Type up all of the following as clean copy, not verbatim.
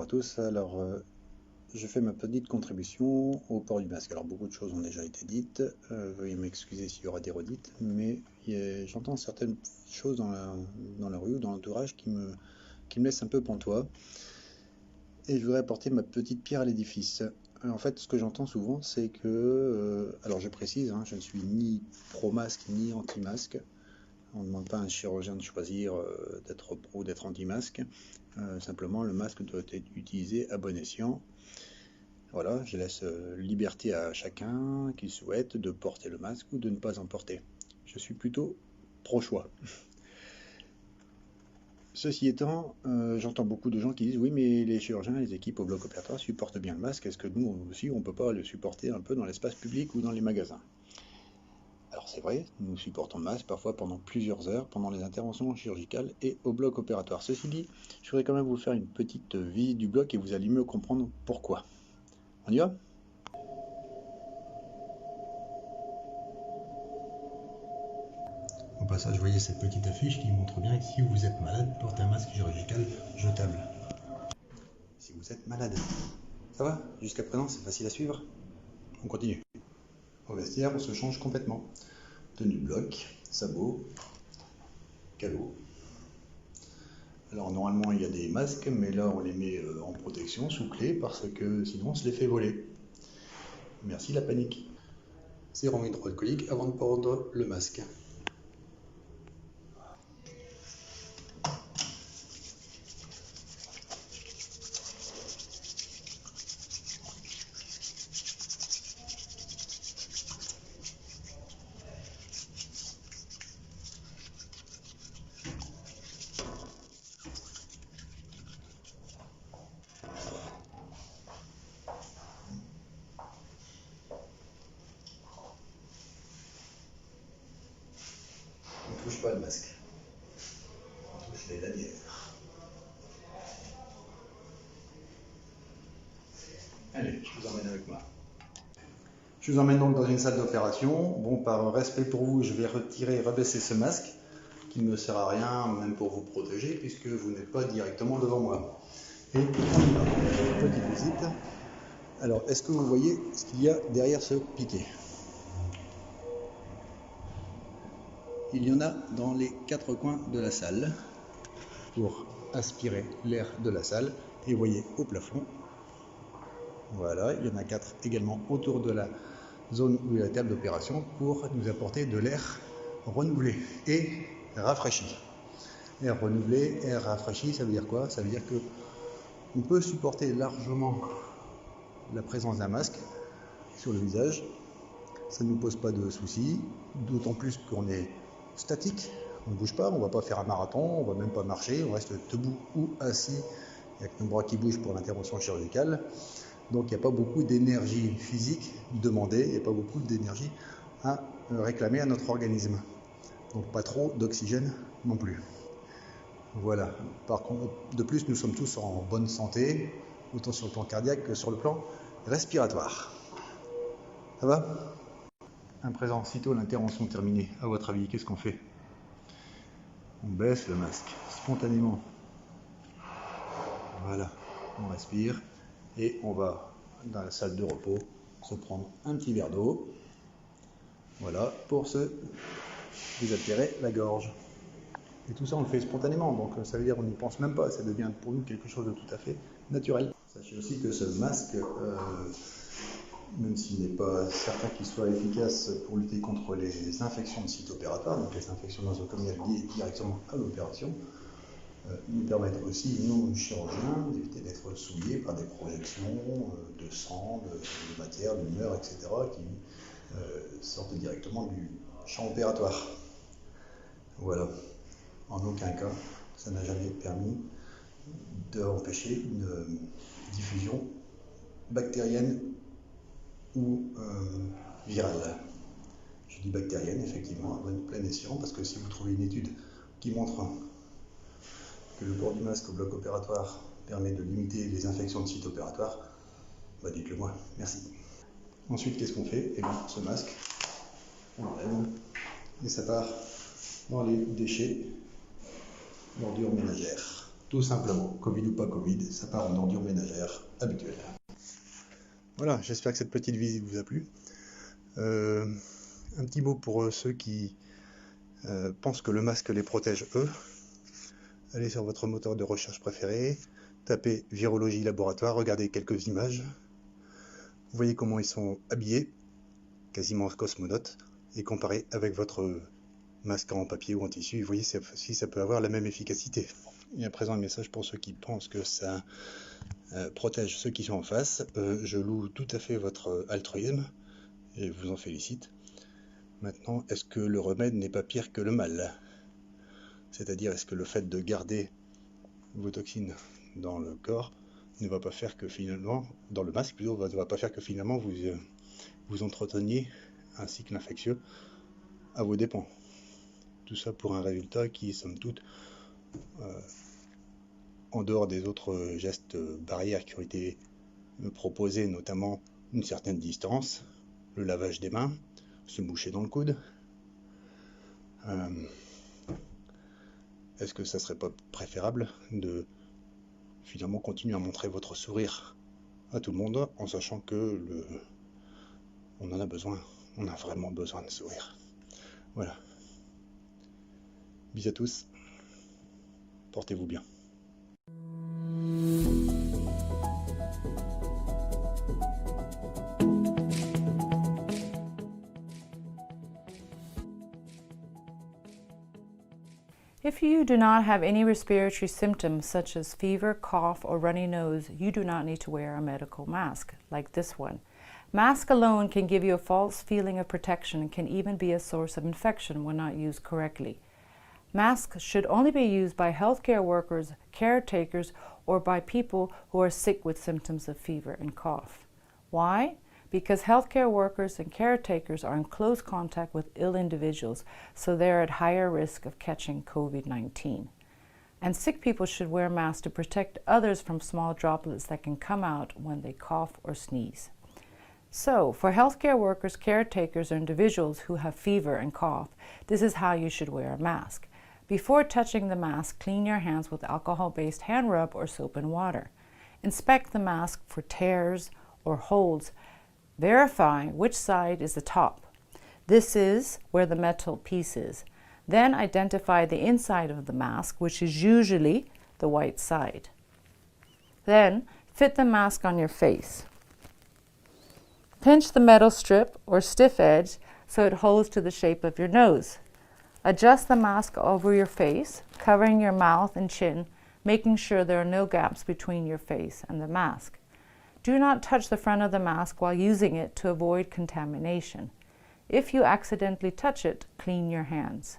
à tous. Alors, je fais ma petite contribution au port du masque. Alors, beaucoup de choses ont déjà été dites. Veuillez m'excuser s'il y aura des redites, mais j'entends certaines choses dans la rue ou dans l'entourage qui me laissent un peu pantois. Et je voudrais apporter ma petite pierre à l'édifice. En fait, ce que j'entends souvent, c'est que, alors je précise, hein, je ne suis ni pro-masque ni anti-masque. On ne demande pas à un chirurgien de choisir d'être pro ou d'être anti-masque. Simplement, le masque doit être utilisé à bon escient. Voilà, je laisse liberté à chacun qui souhaite de porter le masque ou de ne pas en porter. Je suis plutôt pro-choix. Ceci étant, j'entends beaucoup de gens qui disent oui, mais les chirurgiens, les équipes au bloc opératoire supportent bien le masque. Est-ce que nous aussi, on ne peut pas le supporter un peu dans l'espace public ou dans les magasins? Alors c'est vrai, nous supportons le masque parfois pendant plusieurs heures, pendant les interventions chirurgicales et au bloc opératoire. Ceci dit, je voudrais quand même vous faire une petite visite du bloc et vous allez mieux comprendre pourquoi. On y va? Au passage, voyez cette petite affiche qui montre bien que si vous êtes malade, portez un masque chirurgical jetable. Si vous êtes malade. Ça va? Jusqu'à présent, c'est facile à suivre? On continue. Au vestiaire, on se change complètement. Tenue de bloc, sabots, calot. Alors normalement il y a des masques, mais là on les met en protection sous clé parce que sinon on se les fait voler. Merci la panique. Sérum hydroalcoolique avant de prendre le masque. On ne touche pas le masque. On touche les lanières. Allez, je vous emmène avec moi. Je vous emmène donc dans une salle d'opération. Bon, par respect pour vous, je vais rebaisser ce masque qui ne me sert à rien, même pour vous protéger, puisque vous n'êtes pas directement devant moi. Et on y va. Petite visite. Alors, est-ce que vous voyez ce qu'il y a derrière ce piquet? Il y en a dans les 4 coins de la salle pour aspirer l'air de la salle. Et vous voyez au plafond, voilà, il y en a 4 également autour de la zone où il y a la table d'opération pour nous apporter de l'air renouvelé et rafraîchi. Air renouvelé, air rafraîchi, ça veut dire quoi? Ça veut dire que on peut supporter largement la présence d'un masque sur le visage. Ça ne nous pose pas de soucis, d'autant plus qu'on est statique, on ne bouge pas, on ne va pas faire un marathon, on ne va même pas marcher, on reste debout ou assis, il n'y a que nos bras qui bougent pour l'intervention chirurgicale. Donc il n'y a pas beaucoup d'énergie physique demandée, il n'y a pas beaucoup d'énergie à réclamer à notre organisme. Donc pas trop d'oxygène non plus. Voilà. Par contre, de plus, nous sommes tous en bonne santé, autant sur le plan cardiaque que sur le plan respiratoire. Ça va? À présent, sitôt l'intervention terminée, à votre avis, qu'est-ce qu'on fait? On baisse le masque spontanément. Voilà, on respire et on va dans la salle de repos se prendre un petit verre d'eau. Voilà, pour se désaltérer la gorge. Et tout ça, on le fait spontanément, donc ça veut dire qu'on n'y pense même pas, ça devient pour nous quelque chose de tout à fait naturel. Sachez aussi que ce masque, même s'il n'est pas certain qu'il soit efficace pour lutter contre les infections de site opératoire, donc les infections nosocomiales liées directement à l'opération, nous permettent aussi, nous chirurgiens, d'éviter d'être souillés par des projections de sang, de matière, d'humeur, etc., qui sortent directement du champ opératoire. Voilà. En aucun cas, ça n'a jamais permis d'empêcher une diffusion bactérienne ou virale. Je dis bactérienne, effectivement, à plein escient, parce que si vous trouvez une étude qui montre que le port du masque au bloc opératoire permet de limiter les infections de site opératoire, bah dites-le moi, merci. Ensuite, qu'est-ce qu'on fait? Eh bien, ce masque, on l'enlève et ça part dans les déchets, bordures ménagères. tout simplement. Covid ou pas Covid, ça part en ordure ménagère habituelle. Voilà, j'espère que cette petite visite vous a plu. Un petit mot pour ceux qui pensent que le masque les protège eux. Allez sur votre moteur de recherche préféré, tapez virologie laboratoire, regardez quelques images. Vous voyez comment ils sont habillés, quasiment cosmonautes, et comparez avec votre masque en papier ou en tissu, vous voyez si ça peut avoir la même efficacité. Et à présent un message pour ceux qui pensent que ça protège ceux qui sont en face. Je loue tout à fait votre altruisme et vous en félicite. Maintenant, est-ce que le remède n'est pas pire que le mal? C'est-à-dire, est-ce que le fait de garder vos toxines dans le corps ne va pas faire que finalement, dans le masque plutôt, ne va pas faire que finalement vous entreteniez un cycle infectieux à vos dépens. Tout ça pour un résultat qui, somme toute, en dehors des autres gestes barrières qui ont été proposés, notamment une certaine distance, le lavage des mains, se moucher dans le coude, est-ce que ça serait pas préférable de finalement continuer à montrer votre sourire à tout le monde en sachant que on en a besoin, on a vraiment besoin de sourire. Voilà. Bisous à tous, portez-vous bien. If you do not have any respiratory symptoms such as fever, cough, or runny nose, you do not need to wear a medical mask like this one. Mask alone can give you a false feeling of protection and can even be a source of infection when not used correctly. Masks should only be used by healthcare workers, caretakers, or by people who are sick with symptoms of fever and cough. Why? Because healthcare workers and caretakers are in close contact with ill individuals, so they're at higher risk of catching COVID-19. And sick people should wear masks to protect others from small droplets that can come out when they cough or sneeze. So, for healthcare workers, caretakers, or individuals who have fever and cough, this is how you should wear a mask. Before touching the mask, clean your hands with alcohol-based hand rub or soap and water. Inspect the mask for tears or holes. Verify which side is the top. This is where the metal piece is. Then identify the inside of the mask, which is usually the white side. Then fit the mask on your face. Pinch the metal strip or stiff edge so it holds to the shape of your nose. Adjust the mask over your face, covering your mouth and chin, making sure there are no gaps between your face and the mask. Do not touch the front of the mask while using it to avoid contamination. If you accidentally touch it, clean your hands.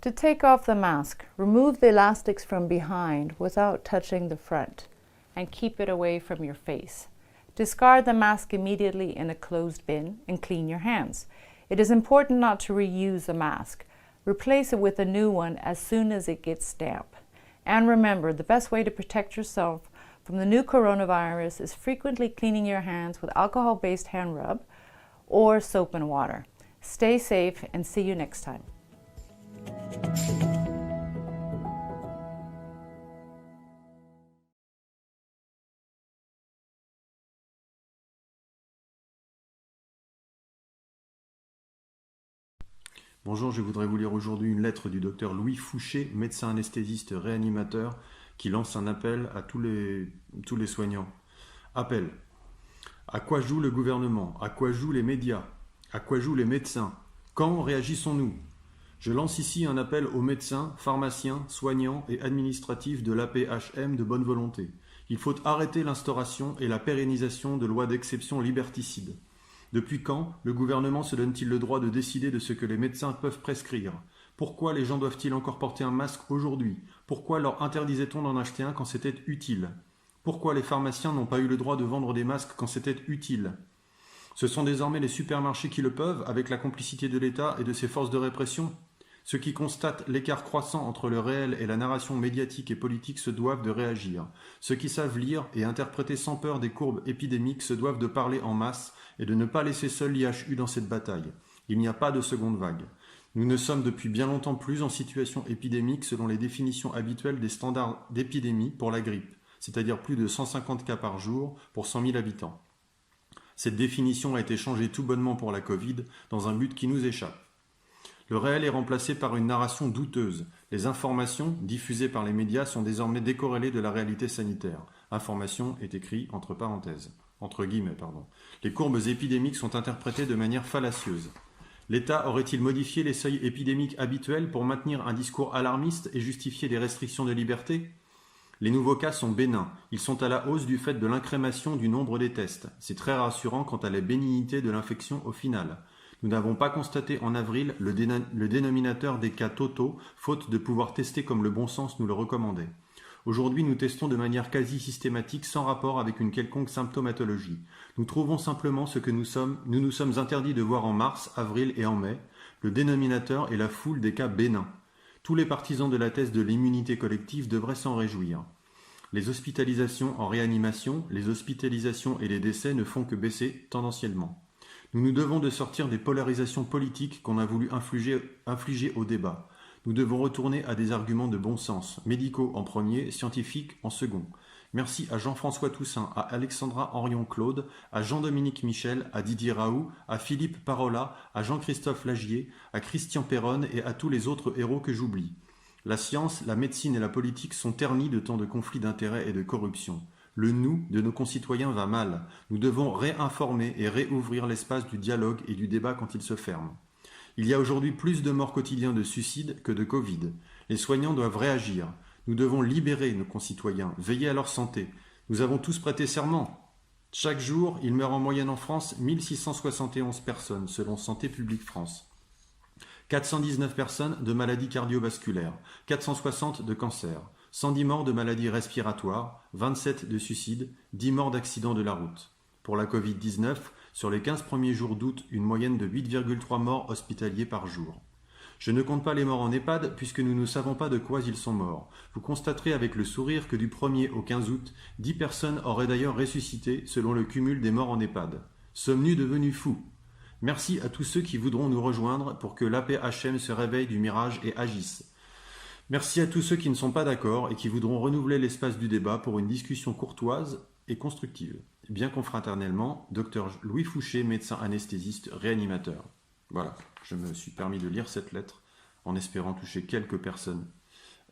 To take off the mask, remove the elastics from behind without touching the front and keep it away from your face. Discard the mask immediately in a closed bin and clean your hands. It is important not to reuse a mask. Replace it with a new one as soon as it gets damp. And remember, the best way to protect yourself from the new coronavirus is frequently cleaning your hands with alcohol-based hand rub or soap and water. Stay safe and see you next time. Bonjour, je voudrais vous lire aujourd'hui une lettre du docteur Louis Fouché, médecin anesthésiste réanimateur, qui lance un appel à tous les soignants. Appel. À quoi joue le gouvernement? À quoi jouent les médias? À quoi jouent les médecins? Quand réagissons-nous? Je lance ici un appel aux médecins, pharmaciens, soignants et administratifs de l'APHM de bonne volonté. Il faut arrêter l'instauration et la pérennisation de lois d'exception liberticides. Depuis quand le gouvernement se donne-t-il le droit de décider de ce que les médecins peuvent prescrire? Pourquoi les gens doivent-ils encore porter un masque aujourd'hui? Pourquoi leur interdisait-on d'en acheter un quand c'était utile? Pourquoi les pharmaciens n'ont pas eu le droit de vendre des masques quand c'était utile? Ce sont désormais les supermarchés qui le peuvent, avec la complicité de l'État et de ses forces de répression. Ceux qui constatent l'écart croissant entre le réel et la narration médiatique et politique se doivent de réagir. Ceux qui savent lire et interpréter sans peur des courbes épidémiques se doivent de parler en masse et de ne pas laisser seul l'IHU dans cette bataille. Il n'y a pas de seconde vague. Nous ne sommes depuis bien longtemps plus en situation épidémique selon les définitions habituelles des standards d'épidémie pour la grippe, c'est-à-dire plus de 150 cas par jour pour 100 000 habitants. Cette définition a été changée tout bonnement pour la Covid dans un but qui nous échappe. Le réel est remplacé par une narration douteuse. Les informations diffusées par les médias sont désormais décorrélées de la réalité sanitaire. Information est écrit entre guillemets. Les courbes épidémiques sont interprétées de manière fallacieuse. L'État aurait-il modifié les seuils épidémiques habituels pour maintenir un discours alarmiste et justifier des restrictions de liberté ? Les nouveaux cas sont bénins. Ils sont à la hausse du fait de l'incrémation du nombre des tests. C'est très rassurant quant à la bénignité de l'infection au final. Nous n'avons pas constaté en avril le dénominateur des cas totaux, faute de pouvoir tester comme le bon sens nous le recommandait. Aujourd'hui, nous testons de manière quasi systématique sans rapport avec une quelconque symptomatologie. Nous trouvons simplement ce que nous nous sommes interdits de voir en mars, avril et en mai, le dénominateur et la foule des cas bénins. Tous les partisans de la thèse de l'immunité collective devraient s'en réjouir. Les hospitalisations en réanimation, les hospitalisations et les décès ne font que baisser tendanciellement. Nous nous devons de sortir des polarisations politiques qu'on a voulu infliger au débat. Nous devons retourner à des arguments de bon sens, médicaux en premier, scientifiques en second. Merci à Jean-François Toussaint, à Alexandra Henrion-Claude, à Jean-Dominique Michel, à Didier Raoult, à Philippe Parola, à Jean-Christophe Lagier, à Christian Perronne et à tous les autres héros que j'oublie. La science, la médecine et la politique sont ternis de tant de conflits d'intérêts et de corruption. Le nous de nos concitoyens va mal. Nous devons réinformer et réouvrir l'espace du dialogue et du débat quand il se ferme. Il y a aujourd'hui plus de morts quotidiens de suicide que de Covid. Les soignants doivent réagir. Nous devons libérer nos concitoyens, veiller à leur santé. Nous avons tous prêté serment. Chaque jour, il meurt en moyenne en France 1671 personnes, selon Santé publique France. 419 personnes de maladies cardiovasculaires, 460 de cancer, 110 morts de maladies respiratoires, 27 de suicides, 10 morts d'accidents de la route. Pour la Covid-19, sur les 15 premiers jours d'août, une moyenne de 8,3 morts hospitaliers par jour. Je ne compte pas les morts en EHPAD puisque nous ne savons pas de quoi ils sont morts. Vous constaterez avec le sourire que du 1er au 15 août, 10 personnes auraient d'ailleurs ressuscité selon le cumul des morts en EHPAD. Sommes-nous devenus fous ? Merci à tous ceux qui voudront nous rejoindre pour que l'APHM se réveille du mirage et agisse. Merci à tous ceux qui ne sont pas d'accord et qui voudront renouveler l'espace du débat pour une discussion courtoise et constructive. Bien confraternellement, Dr Louis Fouché, médecin anesthésiste, réanimateur. Voilà, je me suis permis de lire cette lettre en espérant toucher quelques personnes.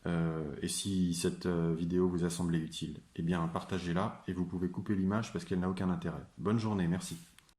Et si cette vidéo vous a semblé utile, eh bien partagez-la et vous pouvez couper l'image parce qu'elle n'a aucun intérêt. Bonne journée, merci.